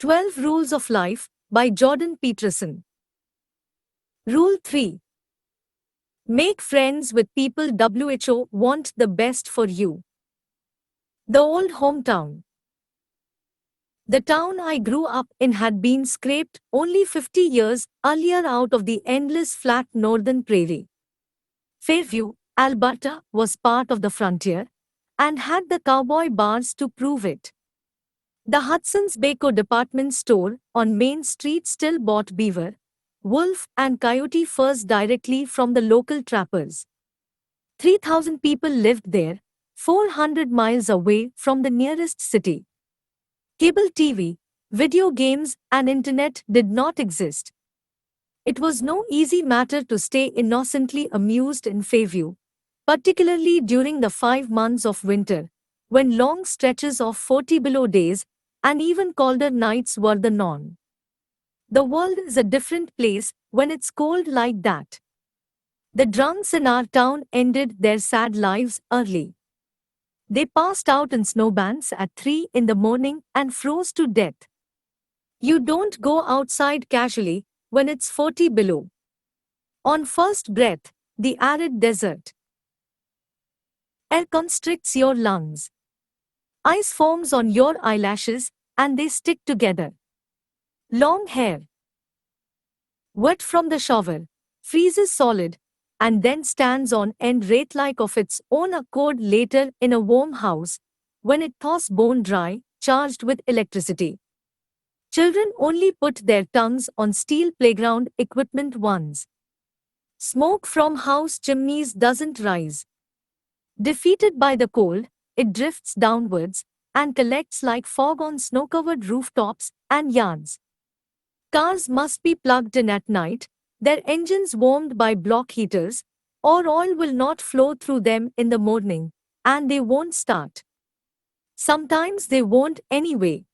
12 Rules of Life by Jordan Peterson. Rule 3. Make friends with people who want the best for you. The old hometown. The town I grew up in had been scraped only 50 years earlier out of the endless flat northern prairie. Fairview, Alberta, was part of the frontier and had the cowboy bars to prove it. The Hudson's Bay department store on Main Street still bought beaver, wolf, and coyote furs directly from the local trappers. 3,000 people lived there, 400 miles away from the nearest city. Cable TV, video games, and internet did not exist. It was no easy matter to stay innocently amused in Fairview, particularly during the 5 months of winter, when long stretches of 40 below days and even colder nights were the norm. The world is a different place when it's cold like that. The drunks in our town ended their sad lives early. They passed out in snowbanks at 3 in the morning and froze to death. You don't go outside casually when it's 40 below. On first breath, the arid desert air constricts your lungs. Ice forms on your eyelashes and they stick together. Long hair, wet from the shower, freezes solid, and then stands on end rate like of its own accord later in a warm house, when it thaws bone dry, charged with electricity. Children only put their tongues on steel playground equipment once. Smoke from house chimneys doesn't rise. Defeated by the cold, it drifts downwards and collects like fog on snow-covered rooftops and yards. Cars must be plugged in at night, their engines warmed by block heaters, or oil will not flow through them in the morning, and they won't start. Sometimes they won't anyway.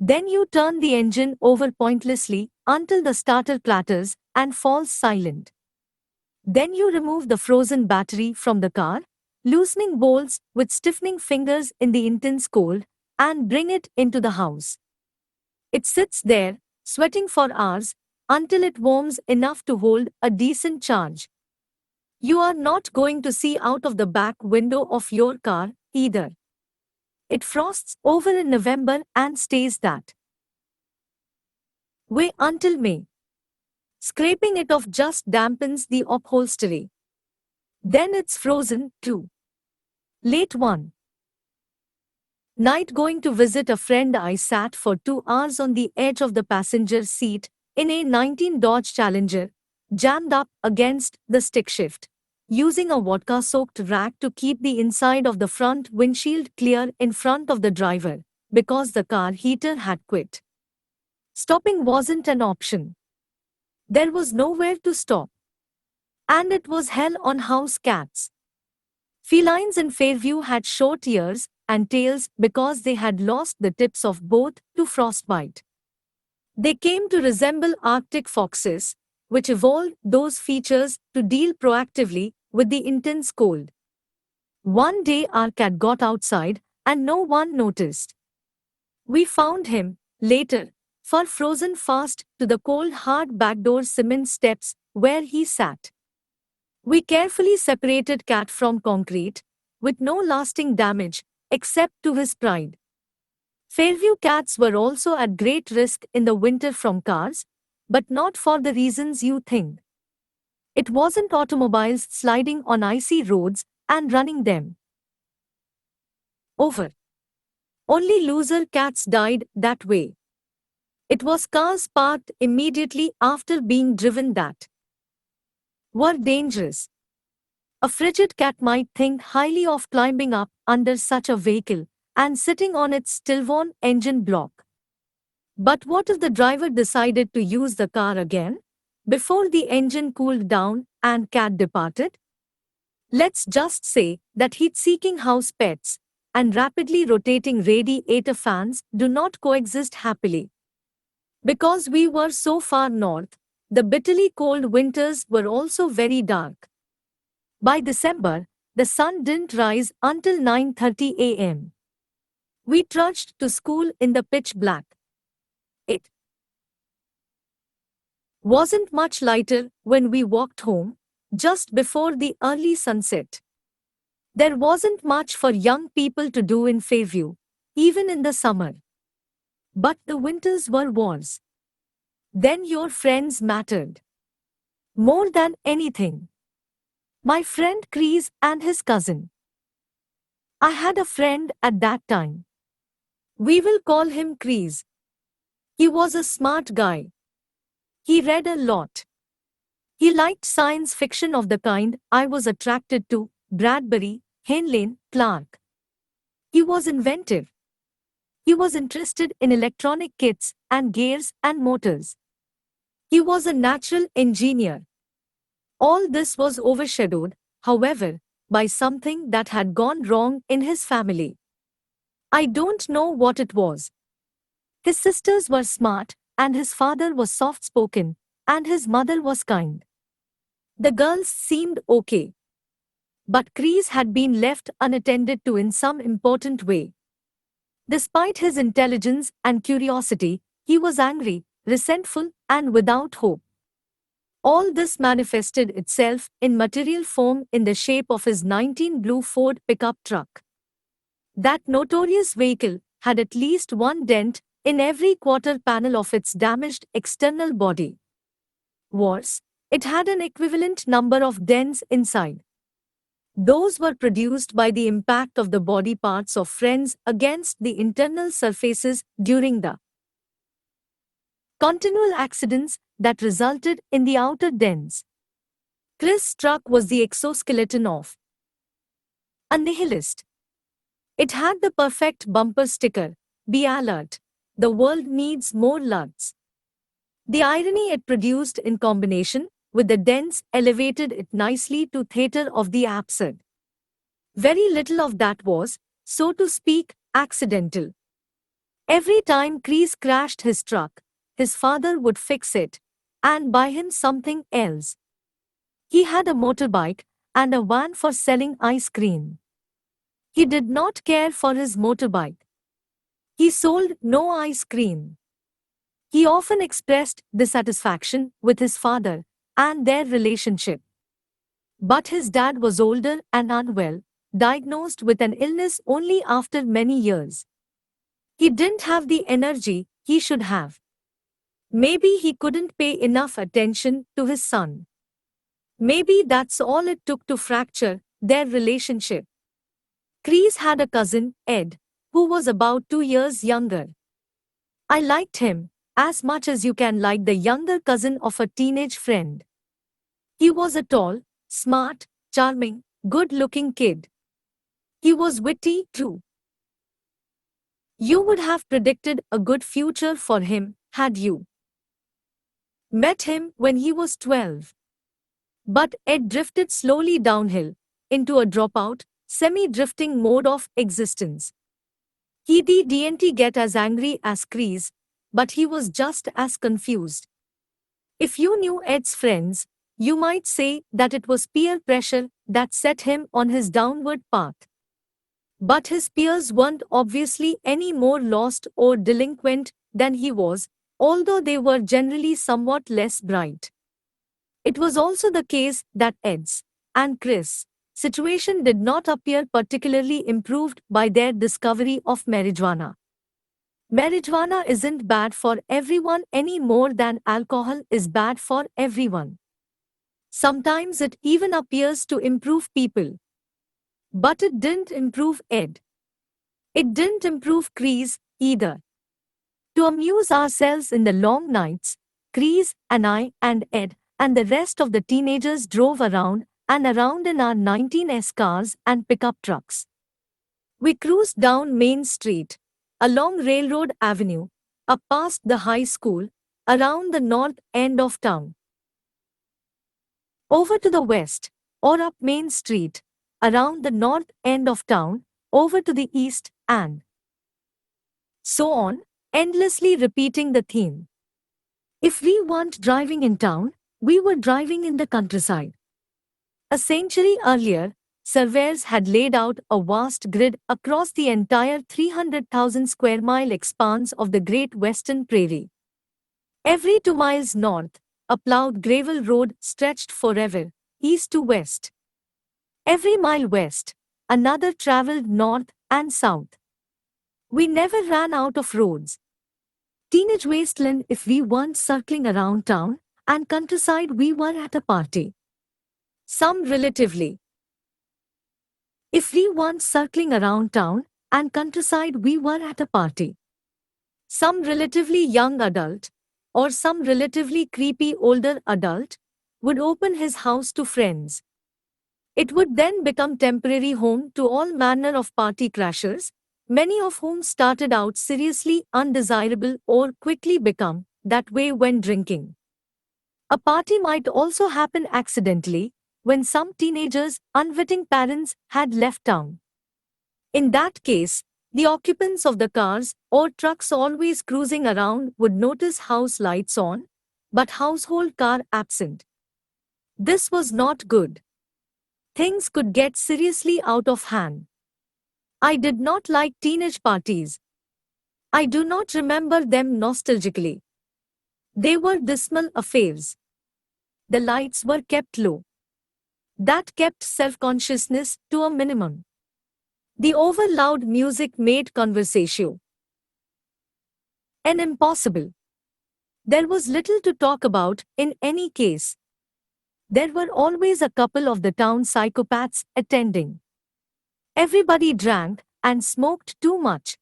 Then you turn the engine over pointlessly until the starter clatters and falls silent. Then you remove the frozen battery from the car, loosening bolts with stiffening fingers in the intense cold, and bring it into the house. It sits there, sweating for hours, until it warms enough to hold a decent charge. You are not going to see out of the back window of your car, either. It frosts over in November and stays that way until May. Scraping it off just dampens the upholstery. Then it's frozen, too. Late one night going to visit a friend, I sat for 2 hours on the edge of the passenger seat in a 19 Dodge Challenger, jammed up against the stick shift, using a vodka-soaked rack to keep the inside of the front windshield clear in front of the driver, because the car heater had quit. Stopping wasn't an option. There was nowhere to stop. And it was hell on house cats. Felines in Fairview had short ears and tails because they had lost the tips of both to frostbite. They came to resemble Arctic foxes, which evolved those features to deal proactively with the intense cold. One day our cat got outside and no one noticed. We found him, later, fur frozen fast to the cold hard backdoor cement steps where he sat. We carefully separated cat from concrete, with no lasting damage, except to his pride. Fairview cats were also at great risk in the winter from cars, but not for the reasons you think. It wasn't automobiles sliding on icy roads and running them over. Only loser cats died that way. It was cars parked immediately after being driven that were dangerous. A frigid cat might think highly of climbing up under such a vehicle and sitting on its still-worn engine block. But what if the driver decided to use the car again, before the engine cooled down and cat departed? Let's just say that heat-seeking house pets and rapidly rotating radiator fans do not coexist happily. Because we were so far north, the bitterly cold winters were also very dark. By December, the sun didn't rise until 9:30 a.m. We trudged to school in the pitch black. It wasn't much lighter when we walked home, just before the early sunset. There wasn't much for young people to do in Fairview, even in the summer. But the winters were wars. Then your friends mattered. More than anything. My friend Chris and his cousin. I had a friend at that time. We will call him Chris. He was a smart guy. He read a lot. He liked science fiction of the kind I was attracted to, Bradbury, Heinlein, Clarke. He was inventive. He was interested in electronic kits and gears and motors. He was a natural engineer. All this was overshadowed, however, by something that had gone wrong in his family. I don't know what it was. His sisters were smart, and his father was soft-spoken, and his mother was kind. The girls seemed okay. But Chris had been left unattended to in some important way. Despite his intelligence and curiosity, he was angry, resentful, and without hope. All this manifested itself in material form in the shape of his 19 blue Ford pickup truck. That notorious vehicle had at least one dent in every quarter panel of its damaged external body. Worse, it had an equivalent number of dents inside. Those were produced by the impact of the body parts of friends against the internal surfaces during the continual accidents that resulted in the outer dents. Chris' truck was the exoskeleton of a nihilist. It had the perfect bumper sticker, "Be alert, the world needs more Lutz." The irony it produced in combination with the dents elevated it nicely to theater of the absurd. Very little of that was, so to speak, accidental. Every time Chris crashed his truck, his father would fix it and buy him something else. He had a motorbike and a van for selling ice cream. He did not care for his motorbike. He sold no ice cream. He often expressed dissatisfaction with his father and their relationship. But his dad was older and unwell, diagnosed with an illness only after many years. He didn't have the energy he should have. Maybe he couldn't pay enough attention to his son. Maybe that's all it took to fracture their relationship. Chris had a cousin, Ed, who was about 2 years younger. I liked him as much as you can like the younger cousin of a teenage friend. He was a tall, smart, charming, good-looking kid. He was witty, too. You would have predicted a good future for him, had you met him when he was 12. But Ed drifted slowly downhill, into a dropout, semi-drifting mode of existence. He didn't get as angry as Chris, but he was just as confused. If you knew Ed's friends, you might say that it was peer pressure that set him on his downward path. But his peers weren't obviously any more lost or delinquent than he was, although they were generally somewhat less bright. It was also the case that Ed's and Chris' situation did not appear particularly improved by their discovery of marijuana. Marijuana isn't bad for everyone any more than alcohol is bad for everyone. Sometimes it even appears to improve people. But it didn't improve Ed. It didn't improve Chris either. To amuse ourselves in the long nights, Chris and I and Ed and the rest of the teenagers drove around and around in our 19S cars and pickup trucks. We cruised down Main Street, along Railroad Avenue, up past the high school, around the north end of town, over to the west, or up Main Street, around the north end of town, over to the east, and so on, endlessly repeating the theme. If we weren't driving in town, we were driving in the countryside. A century earlier, surveyors had laid out a vast grid across the entire 300,000 square mile expanse of the Great Western Prairie. Every 2 miles north, a plowed gravel road stretched forever, east to west. Every mile west, another traveled north and south. We never ran out of roads. Teenage wasteland if we weren't circling around town, and countryside we were at a party. Some relatively. If we weren't circling around town, and countryside we were at a party. Some relatively young adult, or some relatively creepy older adult, would open his house to friends. It would then become temporary home to all manner of party crashers, many of whom started out seriously undesirable or quickly become that way when drinking. A party might also happen accidentally when some teenagers' unwitting parents had left town. In that case, the occupants of the cars or trucks always cruising around would notice house lights on, but household car absent. This was not good. Things could get seriously out of hand. I did not like teenage parties. I do not remember them nostalgically. They were dismal affairs. The lights were kept low. That kept self-consciousness to a minimum. The over-loud music made conversation an impossible. There was little to talk about in any case. There were always a couple of the town psychopaths attending. Everybody drank and smoked too much.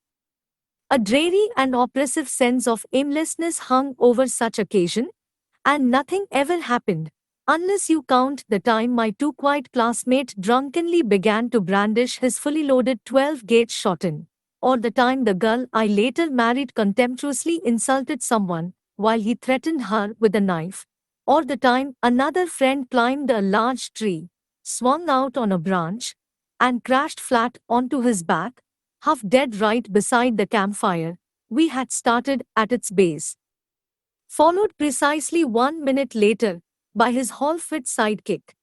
A dreary and oppressive sense of aimlessness hung over such occasion, and nothing ever happened, unless you count the time my too quiet classmate drunkenly began to brandish his fully loaded 12-gauge shotgun, or the time the girl I later married contemptuously insulted someone while he threatened her with a knife, or the time another friend climbed a large tree, swung out on a branch, and crashed flat onto his back, half dead right beside the campfire we had started at its base. Followed precisely 1 minute later by his half-wit sidekick.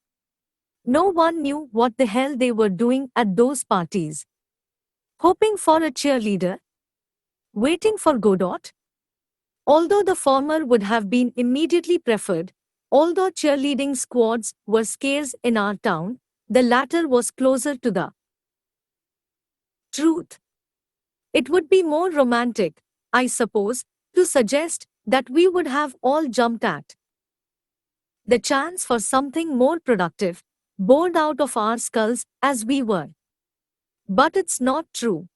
No one knew what the hell they were doing at those parties. Hoping for a cheerleader? Waiting for Godot? Although the former would have been immediately preferred, although cheerleading squads were scarce in our town, the latter was closer to the truth. It would be more romantic, I suppose, to suggest that we would have all jumped at the chance for something more productive, bored out of our skulls as we were. But it's not true.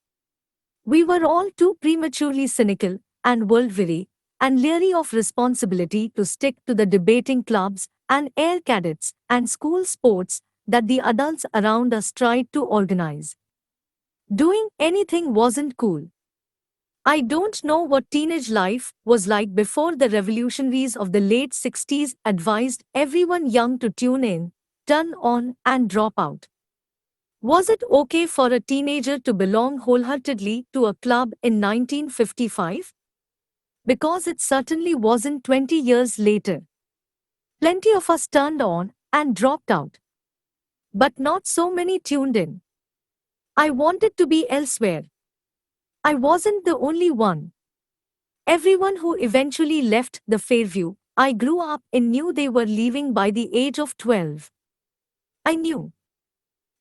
We were all too prematurely cynical and world-weary and leery of responsibility to stick to the debating clubs and air cadets and school sports that the adults around us tried to organize. Doing anything wasn't cool. I don't know what teenage life was like before the revolutionaries of the late 60s advised everyone young to tune in, turn on, and drop out. Was it okay for a teenager to belong wholeheartedly to a club in 1955? Because it certainly wasn't 20 years later. Plenty of us turned on and dropped out. But not so many tuned in. I wanted to be elsewhere. I wasn't the only one. Everyone who eventually left the Fairview I grew up in knew they were leaving by the age of 12. I knew.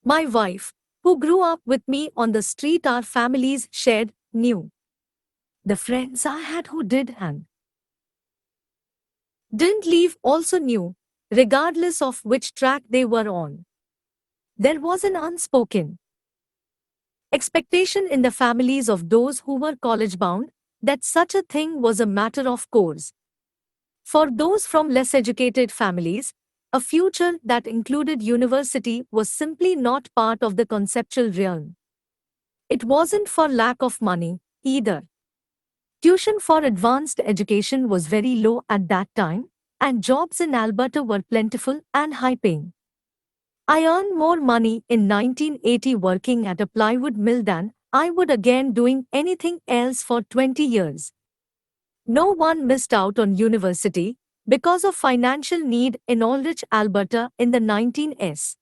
My wife, who grew up with me on the street our families shared, knew. The friends I had who did and didn't leave also knew, regardless of which track they were on. There was an unspoken expectation in the families of those who were college-bound that such a thing was a matter of course. For those from less educated families, a future that included university was simply not part of the conceptual realm. It wasn't for lack of money, either. Tuition for advanced education was very low at that time, and jobs in Alberta were plentiful and high-paying. I earned more money in 1980 working at a plywood mill than I would again doing anything else for 20 years. No one missed out on university because of financial need in Aldrich, Alberta in the 19s.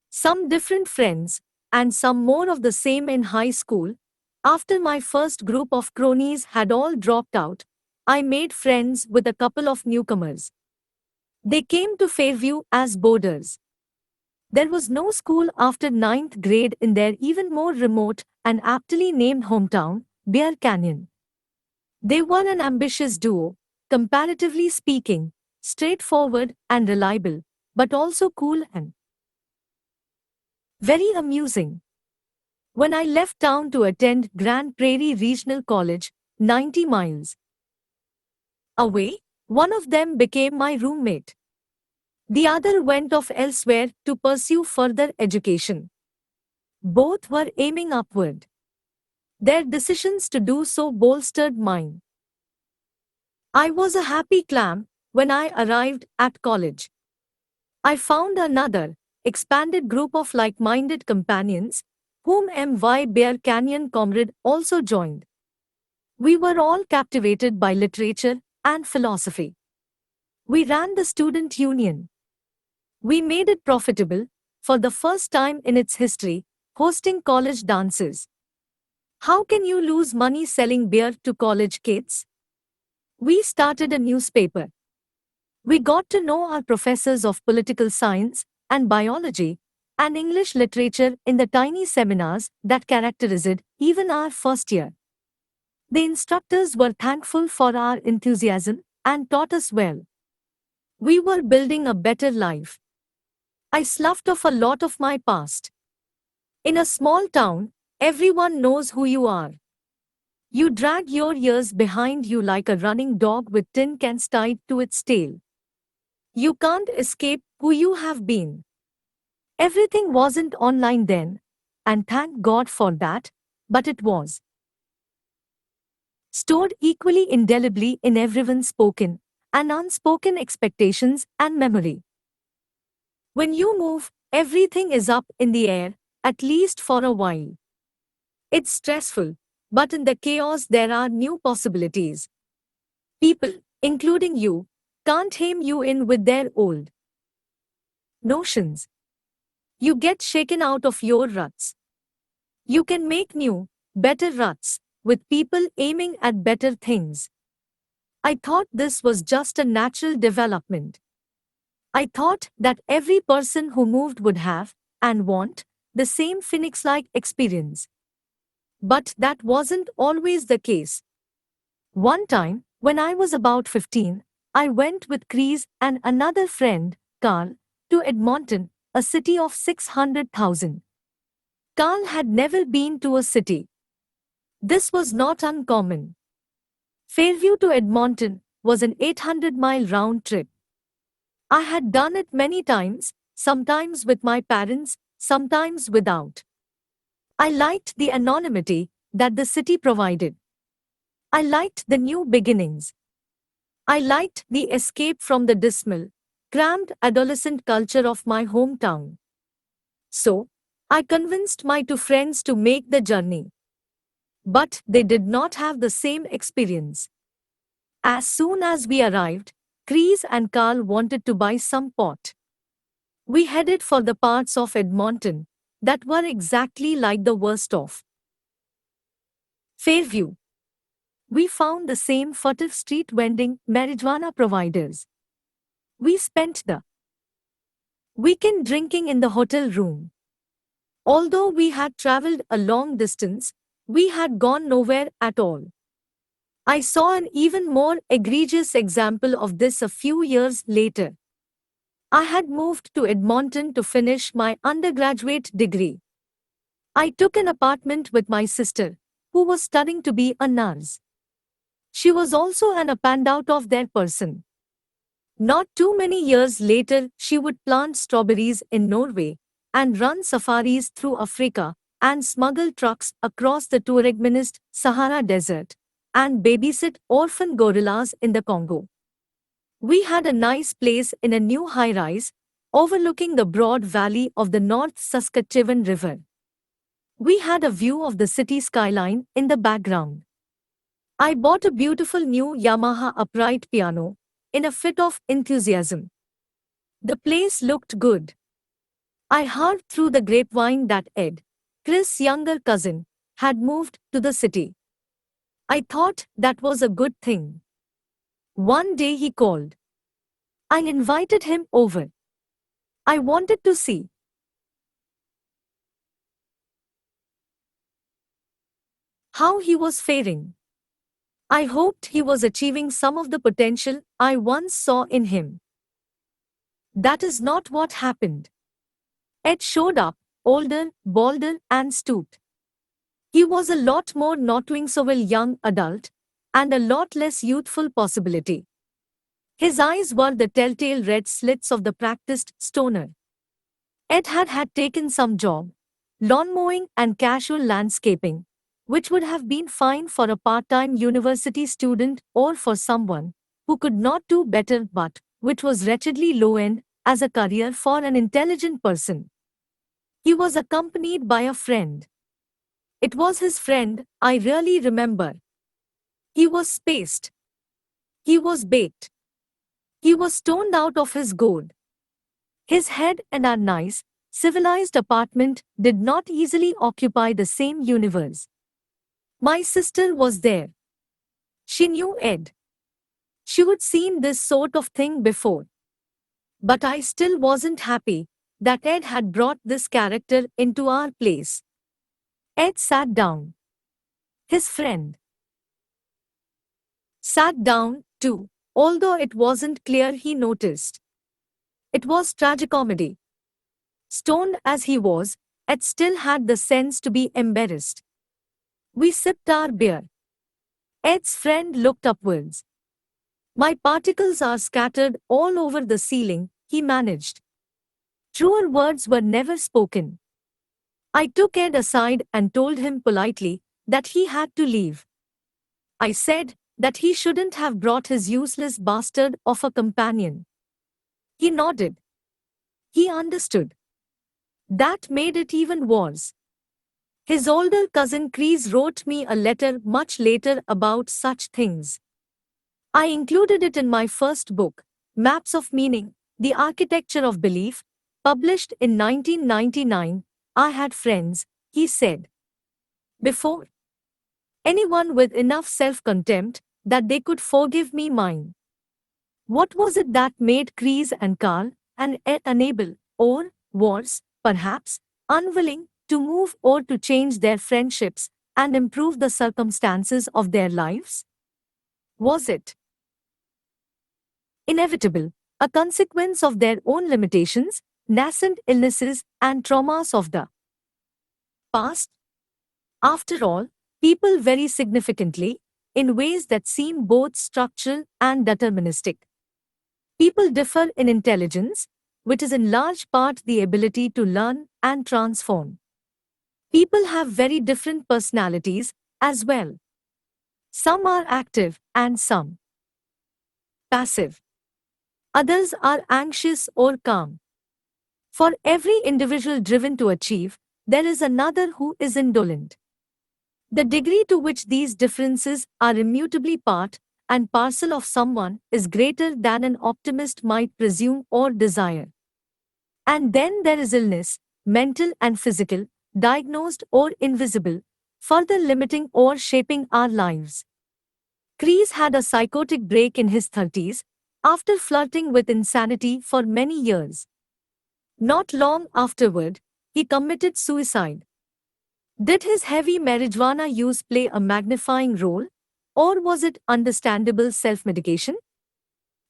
Some different friends, and some more of the same in high school. After my first group of cronies had all dropped out, I made friends with a couple of newcomers. They came to Fairview as boarders. There was no school after ninth grade in their even more remote and aptly named hometown, Bear Canyon. They were an ambitious duo, comparatively speaking, straightforward and reliable, but also cool and very amusing. When I left town to attend Grand Prairie Regional College, 90 miles away, one of them became my roommate. The other went off elsewhere to pursue further education. Both were aiming upward. Their decisions to do so bolstered mine. I was a happy clam when I arrived at college. I found another, expanded group of like-minded companions, whom M.Y. Bear Canyon comrade also joined. We were all captivated by literature and philosophy. We ran the student union. We made it profitable, for the first time in its history, hosting college dances. How can you lose money selling beer to college kids? We started a newspaper. We got to know our professors of political science and biology and English literature in the tiny seminars that characterized even our first year. The instructors were thankful for our enthusiasm and taught us well. We were building a better life. I sloughed off a lot of my past. In a small town, everyone knows who you are. You drag your years behind you like a running dog with tin cans tied to its tail. You can't escape who you have been. Everything wasn't online then, and thank God for that, but it was stored equally indelibly in everyone's spoken and unspoken expectations and memory. When you move, everything is up in the air, at least for a while. It's stressful, but in the chaos there are new possibilities. People, including you, can't hem you in with their old notions. You get shaken out of your ruts. You can make new, better ruts, with people aiming at better things. I thought this was just a natural development. I thought that every person who moved would have, and want, the same phoenix-like experience. But that wasn't always the case. One time, when I was about 15, I went with Chris and another friend, Carl, to Edmonton, a city of 600,000. Carl had never been to a city. This was not uncommon. Fairview to Edmonton was an 800-mile round trip. I had done it many times, sometimes with my parents, sometimes without. I liked the anonymity that the city provided. I liked the new beginnings. I liked the escape from the dismal, cramped adolescent culture of my hometown. So, I convinced my two friends to make the journey. But they did not have the same experience. As soon as we arrived, Chris and Carl wanted to buy some pot. We headed for the parts of Edmonton that were exactly like the worst of Fairview. We found the same furtive street vending marijuana providers. We spent the weekend drinking in the hotel room. Although we had traveled a long distance, we had gone nowhere at all. I saw an even more egregious example of this a few years later. I had moved to Edmonton to finish my undergraduate degree. I took an apartment with my sister, who was studying to be a nurse. She was also an standout of their person. Not too many years later, she would plant strawberries in Norway and run safaris through Africa and smuggle trucks across the Tuareg-menaced Sahara Desert and babysit orphan gorillas in the Congo. We had a nice place in a new high-rise, overlooking the broad valley of the North Saskatchewan River. We had a view of the city skyline in the background. I bought a beautiful new Yamaha upright piano, in a fit of enthusiasm. The place looked good. I heard through the grapevine that Ed, Chris' younger cousin, had moved to the city. I thought that was a good thing. One day he called. I invited him over. I wanted to see how he was faring. I hoped he was achieving some of the potential I once saw in him. That is not what happened. Ed showed up, older, balder, and stooped. He was a lot more not doing so well young adult, and a lot less youthful possibility. His eyes were the telltale red slits of the practiced stoner. Ed had taken some job, lawn mowing and casual landscaping, which would have been fine for a part-time university student or for someone who could not do better but which was wretchedly low-end as a career for an intelligent person. He was accompanied by a friend. It was his friend, I really remember. He was spaced. He was baked. He was stoned out of his gourd. His head and our nice, civilized apartment did not easily occupy the same universe. My sister was there. She knew Ed. She would seen this sort of thing before. But I still wasn't happy that Ed had brought this character into our place. Ed sat down. His friend sat down, too, although it wasn't clear he noticed. It was tragicomedy. Stoned as he was, Ed still had the sense to be embarrassed. We sipped our beer. Ed's friend looked upwards. My particles are scattered all over the ceiling, he managed. Truer words were never spoken. I took Ed aside and told him politely that he had to leave. I said that he shouldn't have brought his useless bastard of a companion. He nodded. He understood. That made it even worse. His older cousin Chris wrote me a letter much later about such things. I included it in my first book, Maps of Meaning, The Architecture of Belief, published in 1999. I had friends, he said. Before. Anyone with enough self-contempt that they could forgive me mine. What was it that made Chris and Carl and Ed unable, or, worse, perhaps, unwilling, to move or to change their friendships and improve the circumstances of their lives? Was it inevitable, a consequence of their own limitations, nascent illnesses, and traumas of the past? After all, people vary significantly, in ways that seem both structural and deterministic. People differ in intelligence, which is in large part the ability to learn and transform. People have very different personalities as well. Some are active and some passive. Others are anxious or calm. For every individual driven to achieve, there is another who is indolent. The degree to which these differences are immutably part and parcel of someone is greater than an optimist might presume or desire. And then there is illness, mental and physical, diagnosed or invisible, further limiting or shaping our lives. Chris had a psychotic break in his 30s, after flirting with insanity for many years. Not long afterward, he committed suicide. Did his heavy marijuana use play a magnifying role, or was it understandable self-medication?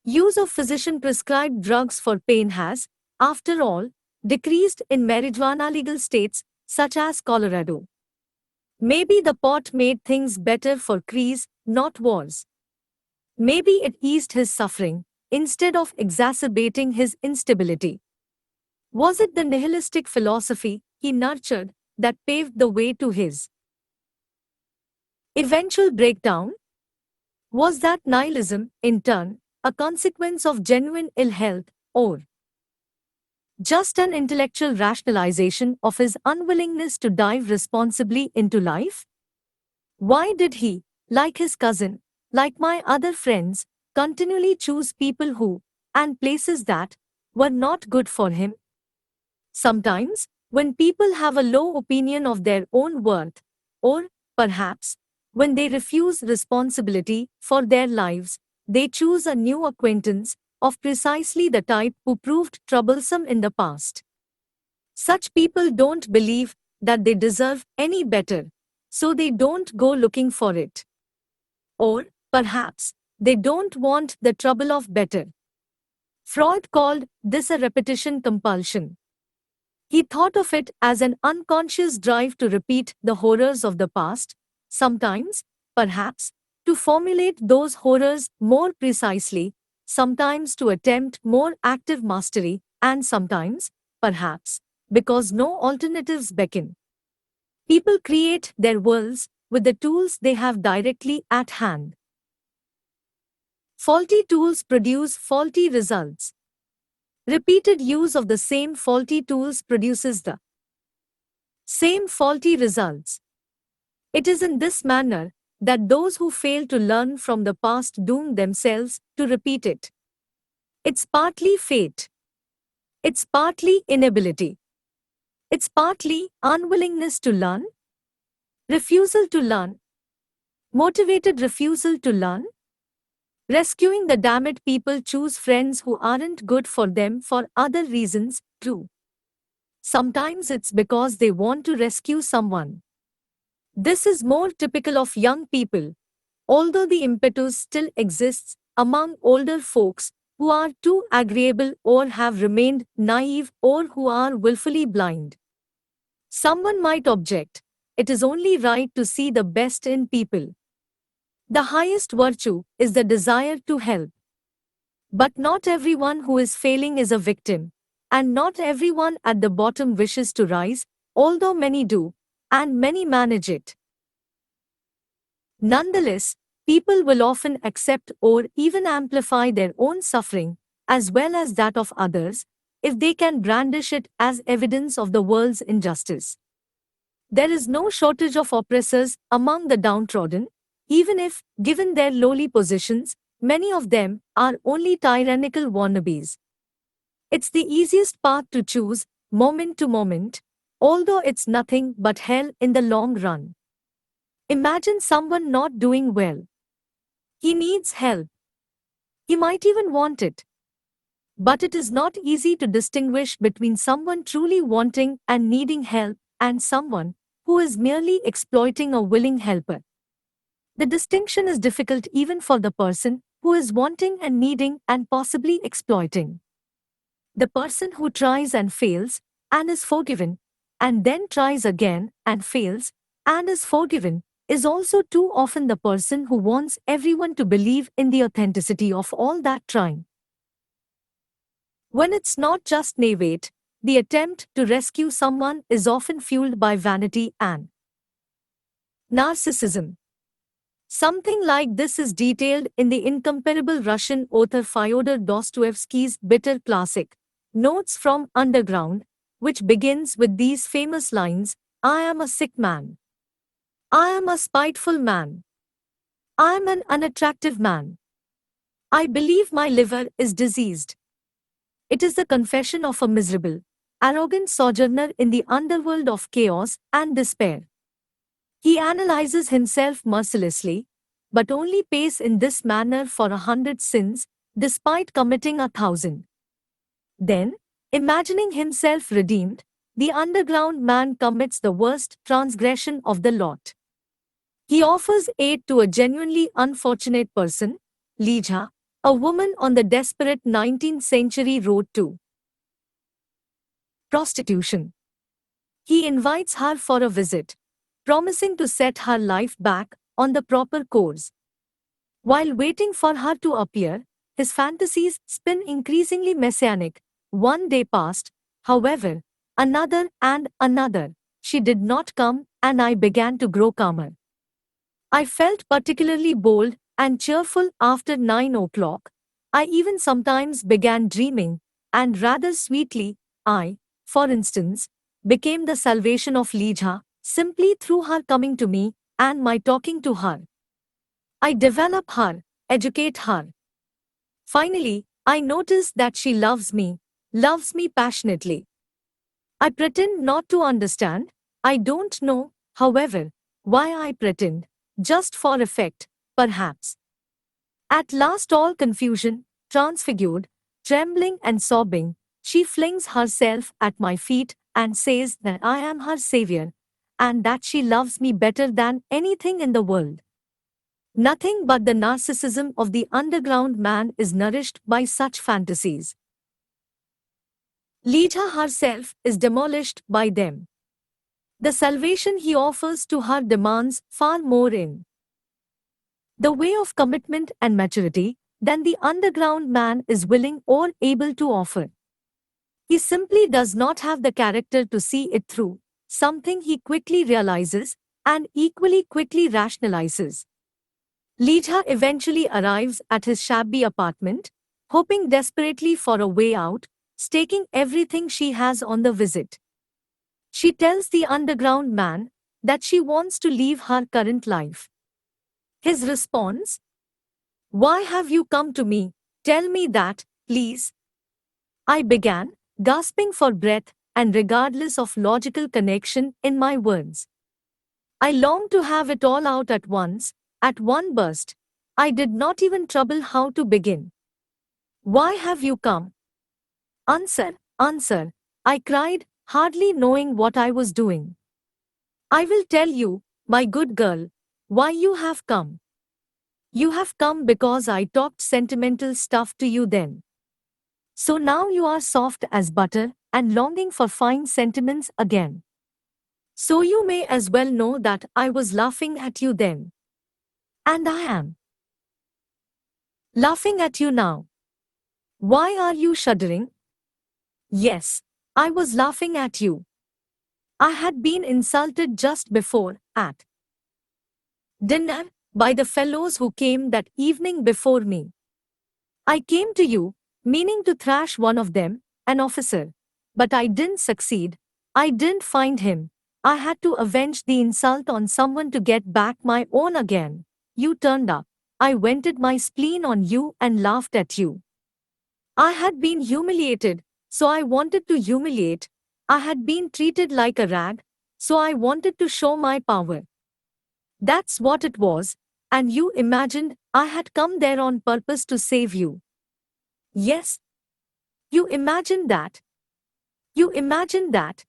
Use of physician-prescribed drugs for pain has, after all, decreased in marijuana-legal states such as Colorado. Maybe the pot made things better for Chris, not worse. Maybe it eased his suffering, instead of exacerbating his instability. Was it the nihilistic philosophy he nurtured that paved the way to his eventual breakdown? Was that nihilism, in turn, a consequence of genuine ill health, or just an intellectual rationalization of his unwillingness to dive responsibly into life? Why did he, like his cousin, like my other friends, continually choose people who, and places that, were not good for him? Sometimes, when people have a low opinion of their own worth, or, perhaps, when they refuse responsibility for their lives, they choose a new acquaintance of precisely the type who proved troublesome in the past. Such people don't believe that they deserve any better, so they don't go looking for it. Or, perhaps, they don't want the trouble of better. Freud called this a repetition compulsion. He thought of it as an unconscious drive to repeat the horrors of the past, sometimes, perhaps, to formulate those horrors more precisely, sometimes to attempt more active mastery, and sometimes, perhaps, because no alternatives beckon. People create their worlds with the tools they have directly at hand. Faulty tools produce faulty results. Repeated use of the same faulty tools produces the same faulty results. It is in this manner that those who fail to learn from the past doom themselves to repeat it. It's partly fate. It's partly inability. It's partly unwillingness to learn, refusal to learn, motivated refusal to learn. Rescuing the damned people choose friends who aren't good for them for other reasons, too. Sometimes it's because they want to rescue someone. This is more typical of young people, although the impetus still exists among older folks who are too agreeable or have remained naive or who are willfully blind. Someone might object, it is only right to see the best in people. The highest virtue is the desire to help. But not everyone who is failing is a victim, and not everyone at the bottom wishes to rise, although many do, and many manage it. Nonetheless, people will often accept or even amplify their own suffering, as well as that of others, if they can brandish it as evidence of the world's injustice. There is no shortage of oppressors among the downtrodden, even if, given their lowly positions, many of them are only tyrannical wannabes. It's the easiest path to choose, moment to moment, although it's nothing but hell in the long run. Imagine someone not doing well. He needs help. He might even want it. But it is not easy to distinguish between someone truly wanting and needing help and someone who is merely exploiting a willing helper. The distinction is difficult even for the person who is wanting and needing and possibly exploiting. The person who tries and fails and is forgiven, and then tries again and fails and is forgiven, is also too often the person who wants everyone to believe in the authenticity of all that trying. When it's not just naivete, the attempt to rescue someone is often fueled by vanity and narcissism. Something like this is detailed in the incomparable Russian author Fyodor Dostoevsky's bitter classic, Notes from Underground, which begins with these famous lines, "I am a sick man. I am a spiteful man. I am an unattractive man. I believe my liver is diseased." It is the confession of a miserable, arrogant sojourner in the underworld of chaos and despair. He analyzes himself mercilessly, but only pays in this manner for 100 sins, despite committing 1,000. Then, imagining himself redeemed, the underground man commits the worst transgression of the lot. He offers aid to a genuinely unfortunate person, Lija, a woman on the desperate 19th century road to prostitution. He invites her for a visit, promising to set her life back on the proper course. While waiting for her to appear, his fantasies spin increasingly messianic. One day passed, however, another and another. She did not come, and I began to grow calmer. I felt particularly bold and cheerful after 9 o'clock. I even sometimes began dreaming, and rather sweetly, I, for instance, became the salvation of Lija, simply through her coming to me and my talking to her. I develop her, educate her. Finally, I notice that she loves me passionately. I pretend not to understand. I don't know, however, why I pretend, just for effect, perhaps. At last, all confusion, transfigured, trembling and sobbing, she flings herself at my feet and says that I am her savior, and that she loves me better than anything in the world. Nothing but the narcissism of the underground man is nourished by such fantasies. Leela herself is demolished by them. The salvation he offers to her demands far more in the way of commitment and maturity than the underground man is willing or able to offer. He simply does not have the character to see it through, something he quickly realizes and equally quickly rationalizes. Leela eventually arrives at his shabby apartment, hoping desperately for a way out, staking everything she has on the visit. She tells the underground man that she wants to leave her current life. His response: "Why have you come to me? Tell me that, please." I began, gasping for breath and regardless of logical connection in my words. I longed to have it all out at once, at one burst. I did not even trouble how to begin. "Why have you come? Answer, answer," I cried, hardly knowing what I was doing. "I will tell you, my good girl, why you have come. You have come because I talked sentimental stuff to you then. So now you are soft as butter and longing for fine sentiments again. So you may as well know that I was laughing at you then. And I am laughing at you now. Why are you shuddering?" Yes, I was laughing at you. I had been insulted just before, at dinner, by the fellows who came that evening before me. I came to you, meaning to thrash one of them, an officer. But I didn't succeed. I didn't find him. I had to avenge the insult on someone to get back my own again. You turned up. I vented my spleen on you and laughed at you. I had been humiliated, so I wanted to humiliate. I had been treated like a rag, so I wanted to show my power. That's what it was, and you imagined I had come there on purpose to save you. Yes, you imagined that. You imagined that.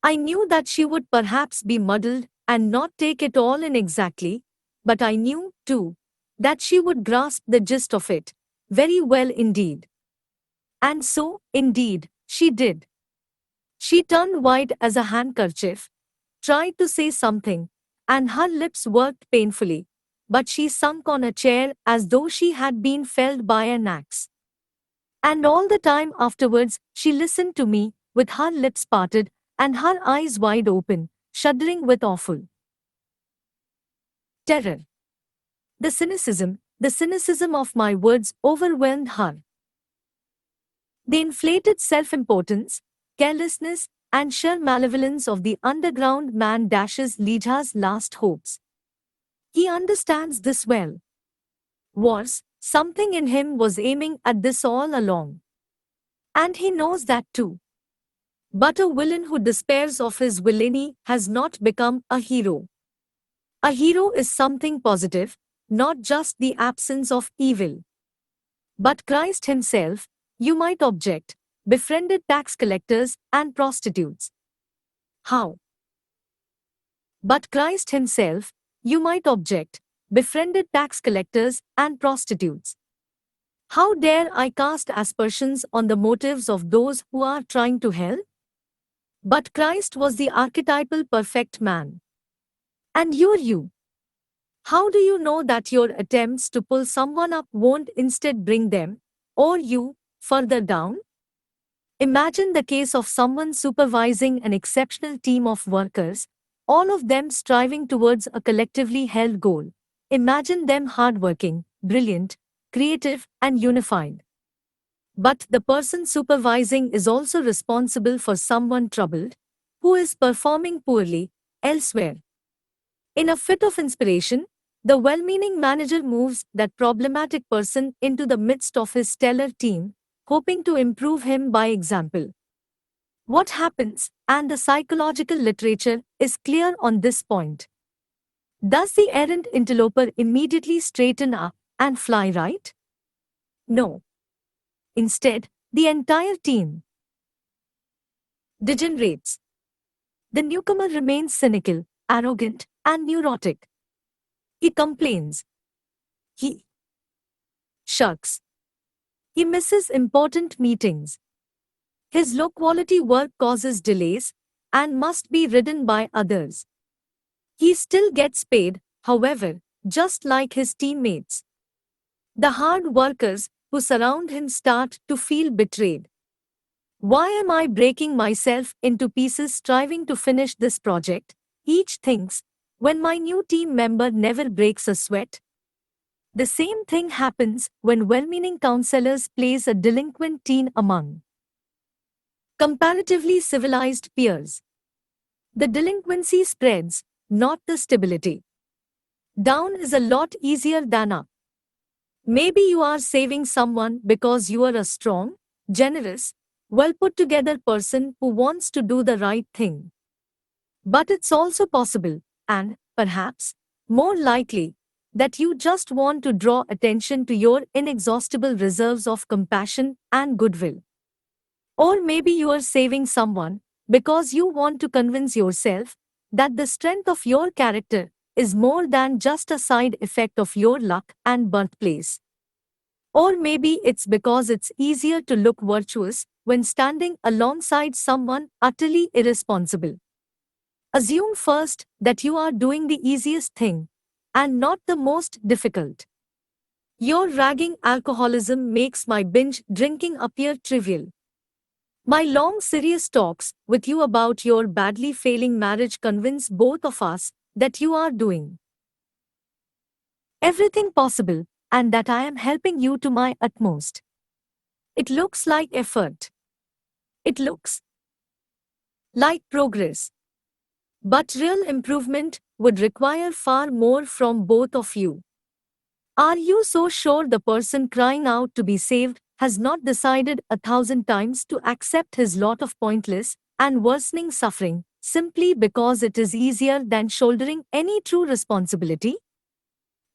I knew that she would perhaps be muddled and not take it all in exactly, but I knew, too, that she would grasp the gist of it very well indeed. And so, indeed, she did. She turned white as a handkerchief, tried to say something, and her lips worked painfully, but she sunk on a chair as though she had been felled by an axe. And all the time afterwards, she listened to me, with her lips parted and her eyes wide open, shuddering with awful terror. The cynicism of my words overwhelmed her. The inflated self-importance, carelessness, and sheer malevolence of the underground man dashes Leela's last hopes. He understands this well. Worse, something in him was aiming at this all along. And he knows that too. But a villain who despairs of his villainy has not become a hero. A hero is something positive, not just the absence of evil. But Christ himself, you might object, befriended tax collectors and prostitutes. How? But Christ himself, you might object, befriended tax collectors and prostitutes. How dare I cast aspersions on the motives of those who are trying to help? But Christ was the archetypal perfect man. And you're you. How do you know that your attempts to pull someone up won't instead bring them, or you, further down? Imagine the case of someone supervising an exceptional team of workers, all of them striving towards a collectively held goal. Imagine them hardworking, brilliant, creative, and unified. But the person supervising is also responsible for someone troubled, who is performing poorly, elsewhere. In a fit of inspiration, the well-meaning manager moves that problematic person into the midst of his stellar team, hoping to improve him by example. What happens, and the psychological literature is clear on this point. Does the errant interloper immediately straighten up and fly, right? No. Instead, the entire team degenerates. The newcomer remains cynical, arrogant, and neurotic. He complains. He shirks. He misses important meetings. His low quality work causes delays and must be ridden by others. He still gets paid, however, just like his teammates. The hard workers who surround him start to feel betrayed. Why am I breaking myself into pieces striving to finish this project? Each thinks, when my new team member never breaks a sweat. The same thing happens when well-meaning counselors place a delinquent teen among comparatively civilized peers. The delinquency spreads, not the stability. Down is a lot easier than up. Maybe you are saving someone because you are a strong, generous, well put together person who wants to do the right thing. But it's also possible, and perhaps more likely, that you just want to draw attention to your inexhaustible reserves of compassion and goodwill. Or maybe you are saving someone because you want to convince yourself that the strength of your character is more than just a side effect of your luck and birthplace. Or maybe it's because it's easier to look virtuous when standing alongside someone utterly irresponsible. Assume first that you are doing the easiest thing and not the most difficult. Your ragging alcoholism makes my binge drinking appear trivial. My long serious talks with you about your badly failing marriage convince both of us that you are doing everything possible and that I am helping you to my utmost. It looks like effort. It looks like progress. But real improvement would require far more from both of you. Are you so sure the person crying out to be saved has not decided 1,000 times to accept his lot of pointless and worsening suffering simply because it is easier than shouldering any true responsibility?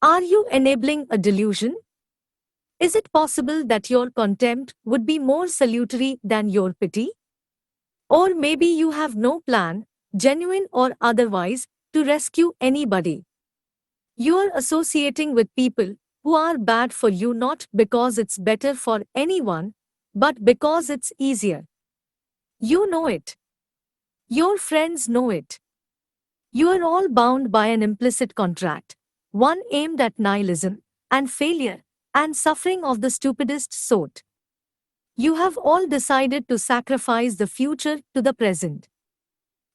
Are you enabling a delusion? Is it possible that your contempt would be more salutary than your pity? Or maybe you have no plan, genuine or otherwise, to rescue anybody. You are associating with people who are bad for you not because it's better for anyone, but because it's easier. You know it. Your friends know it. You are all bound by an implicit contract, one aimed at nihilism and failure and suffering of the stupidest sort. You have all decided to sacrifice the future to the present.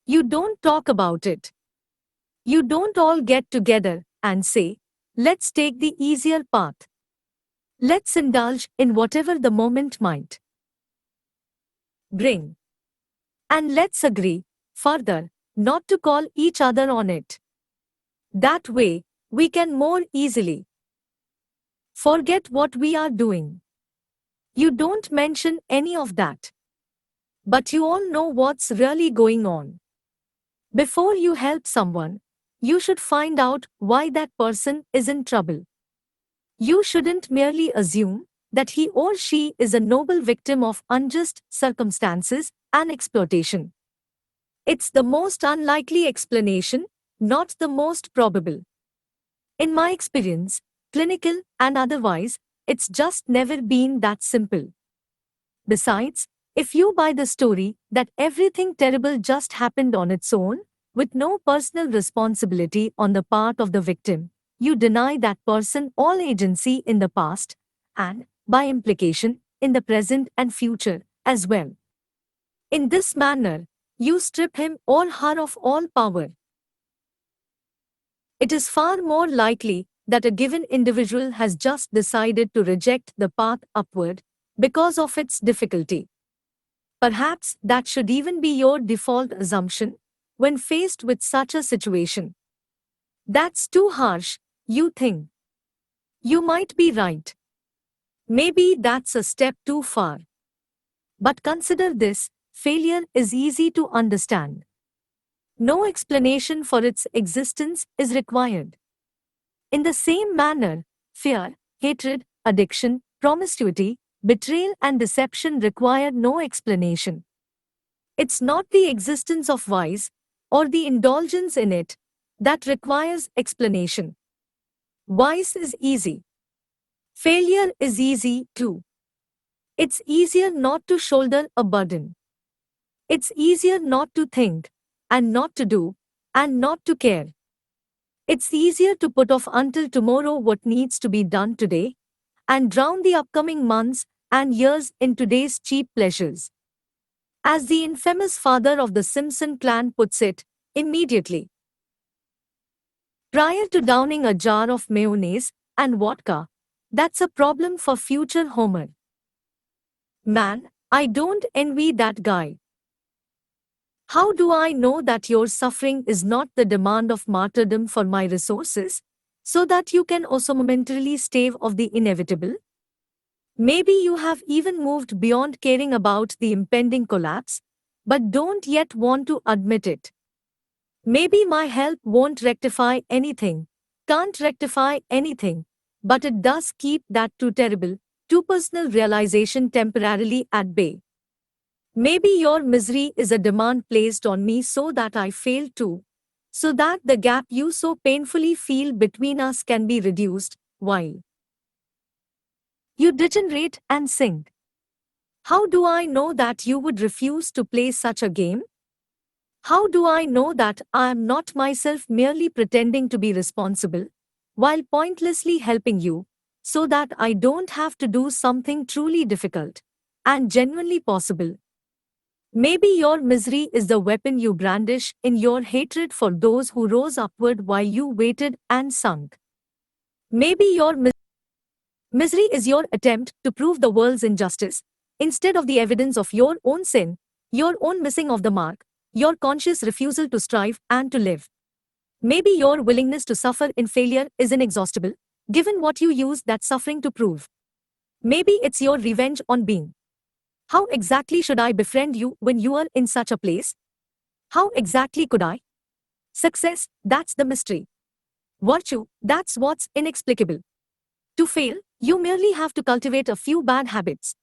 You don't talk about it. You don't all get together and say, let's take the easier path. Let's indulge in whatever the moment might bring. And let's agree, further, not to call each other on it. That way, we can more easily forget what we are doing. You don't mention any of that. But you all know what's really going on. Before you help someone, you should find out why that person is in trouble. You shouldn't merely assume that he or she is a noble victim of unjust circumstances and exploitation. It's the most unlikely explanation, not the most probable. In my experience, clinical and otherwise, it's just never been that simple. Besides, if you buy the story that everything terrible just happened on its own, with no personal responsibility on the part of the victim, you deny that person all agency in the past, and, by implication, in the present and future as well. In this manner, you strip him or her of all power. It is far more likely that a given individual has just decided to reject the path upward because of its difficulty. Perhaps that should even be your default assumption when faced with such a situation. That's too harsh, you think. You might be right. Maybe that's a step too far. But consider this, failure is easy to understand. No explanation for its existence is required. In the same manner, fear, hatred, addiction, promiscuity, betrayal, and deception require no explanation. It's not the existence of vice or the indulgence in it that requires explanation. Vice is easy. Failure is easy too. It's easier not to shoulder a burden. It's easier not to think, and not to do, and not to care. It's easier to put off until tomorrow what needs to be done today, and drown the upcoming months and years in today's cheap pleasures. As the infamous father of the Simpson clan puts it, immediately. Prior to downing a jar of mayonnaise and vodka, that's a problem for future Homer. Man, I don't envy that guy. How do I know that your suffering is not the demand of martyrdom for my resources, so that you can also momentarily stave off the inevitable? Maybe you have even moved beyond caring about the impending collapse, but don't yet want to admit it. Maybe my help won't rectify anything, can't rectify anything, but it does keep that too terrible, too personal realization temporarily at bay. Maybe your misery is a demand placed on me so that I fail too, so that the gap you so painfully feel between us can be reduced, while you degenerate and sink. How do I know that you would refuse to play such a game? How do I know that I am not myself merely pretending to be responsible, while pointlessly helping you, so that I don't have to do something truly difficult and genuinely possible? Maybe your misery is the weapon you brandish in your hatred for those who rose upward while you waited and sunk. Maybe your misery is your attempt to prove the world's injustice, instead of the evidence of your own sin, your own missing of the mark, your conscious refusal to strive and to live. Maybe your willingness to suffer in failure is inexhaustible, given what you use that suffering to prove. Maybe it's your revenge on being. How exactly should I befriend you when you are in such a place? How exactly could I? Success, that's the mystery. Virtue, that's what's inexplicable. To fail, you merely have to cultivate a few bad habits.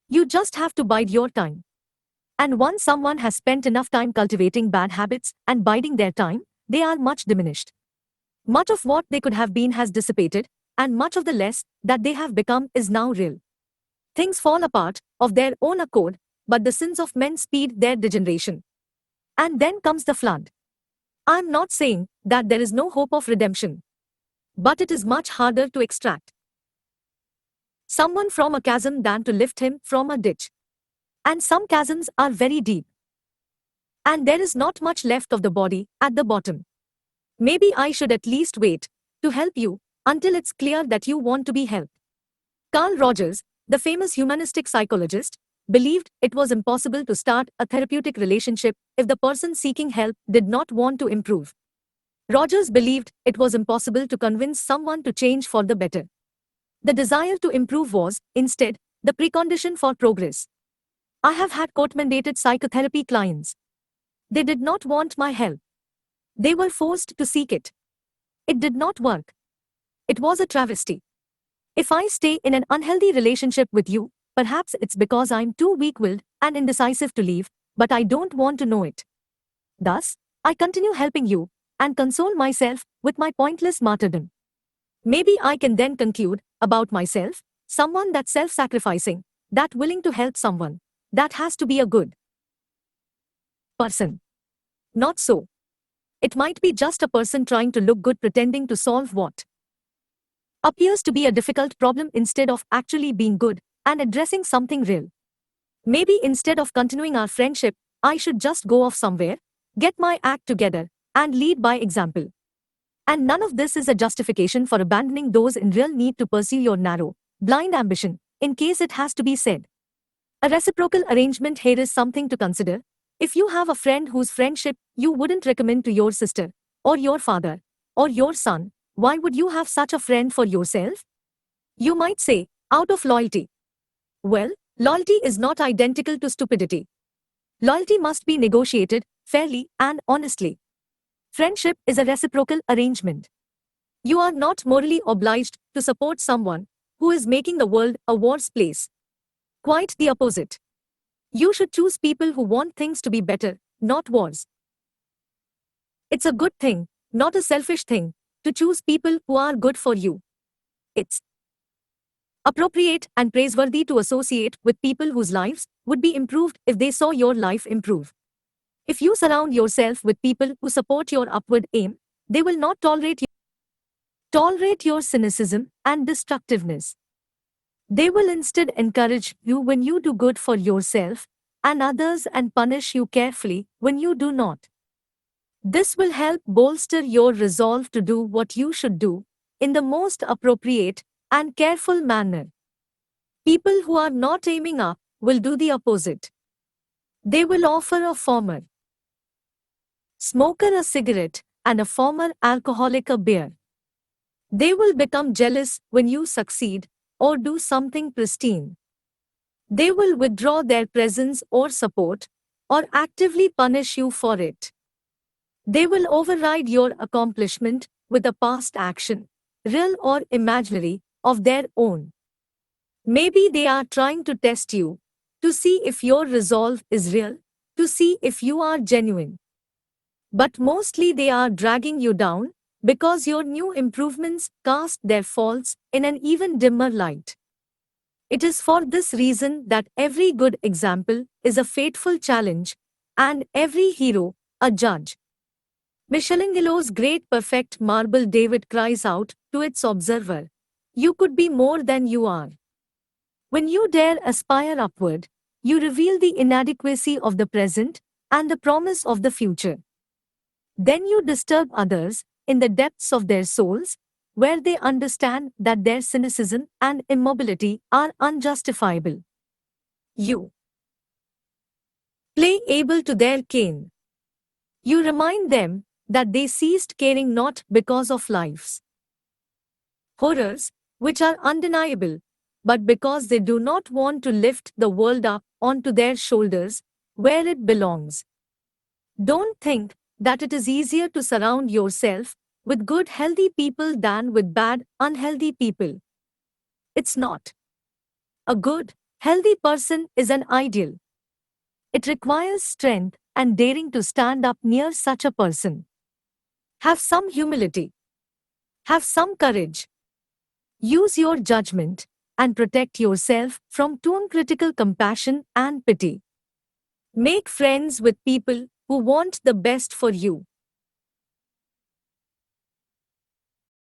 You just have to bide your time. And once someone has spent enough time cultivating bad habits and biding their time, they are much diminished. Much of what they could have been has dissipated, and much of the less that they have become is now real. Things fall apart of their own accord, but the sins of men speed their degeneration. And then comes the flood. I'm not saying that there is no hope of redemption, but it is much harder to extract someone from a chasm than to lift him from a ditch. And some chasms are very deep. And there is not much left of the body at the bottom. Maybe I should at least wait to help you until it's clear that you want to be helped. Carl Rogers, the famous humanistic psychologist, believed it was impossible to start a therapeutic relationship if the person seeking help did not want to improve. Rogers believed it was impossible to convince someone to change for the better. The desire to improve was, instead, the precondition for progress. I have had court-mandated psychotherapy clients. They did not want my help. They were forced to seek it. It did not work. It was a travesty. If I stay in an unhealthy relationship with you, perhaps it's because I'm too weak-willed and indecisive to leave, but I don't want to know it. Thus, I continue helping you and console myself with my pointless martyrdom. Maybe I can then conclude about myself, someone that's self-sacrificing, that willing to help someone, that has to be a good person. Not so. It might be just a person trying to look good pretending to solve what appears to be a difficult problem instead of actually being good and addressing something real. Maybe instead of continuing our friendship, I should just go off somewhere, get my act together, and lead by example. And none of this is a justification for abandoning those in real need to pursue your narrow, blind ambition, in case it has to be said. A reciprocal arrangement here is something to consider. If you have a friend whose friendship you wouldn't recommend to your sister, or your father, or your son, why would you have such a friend for yourself? You might say, out of loyalty. Well, loyalty is not identical to stupidity. Loyalty must be negotiated fairly and honestly. Friendship is a reciprocal arrangement. You are not morally obliged to support someone who is making the world a worse place. Quite the opposite. You should choose people who want things to be better, not worse. It's a good thing, not a selfish thing, to choose people who are good for you. It's appropriate and praiseworthy to associate with people whose lives would be improved if they saw your life improve. If you surround yourself with people who support your upward aim, they will not tolerate your cynicism and destructiveness. They will instead encourage you when you do good for yourself and others and punish you carefully when you do not. This will help bolster your resolve to do what you should do in the most appropriate and careful manner. People who are not aiming up will do the opposite. They will offer a former smoker a cigarette and a former alcoholic a beer. They will become jealous when you succeed or do something pristine. They will withdraw their presence or support or actively punish you for it. They will override your accomplishment with a past action, real or imaginary, of their own. Maybe they are trying to test you, to see if your resolve is real, to see if you are genuine. But mostly they are dragging you down because your new improvements cast their faults in an even dimmer light. It is for this reason that every good example is a fateful challenge, and every hero, a judge. Michelangelo's great perfect marble David cries out to its observer, "You could be more than you are." When you dare aspire upward, you reveal the inadequacy of the present and the promise of the future. Then you disturb others in the depths of their souls, where they understand that their cynicism and immobility are unjustifiable. You play able to their cane. You remind them that they ceased caring not because of life's horrors, which are undeniable, but because they do not want to lift the world up onto their shoulders, where it belongs. Don't think that it is easier to surround yourself with good, healthy people than with bad, unhealthy people. It's not. A good, healthy person is an ideal. It requires strength and daring to stand up near such a person. Have some humility. Have some courage. Use your judgment and protect yourself from too uncritical compassion and pity. Make friends with people who want the best for you.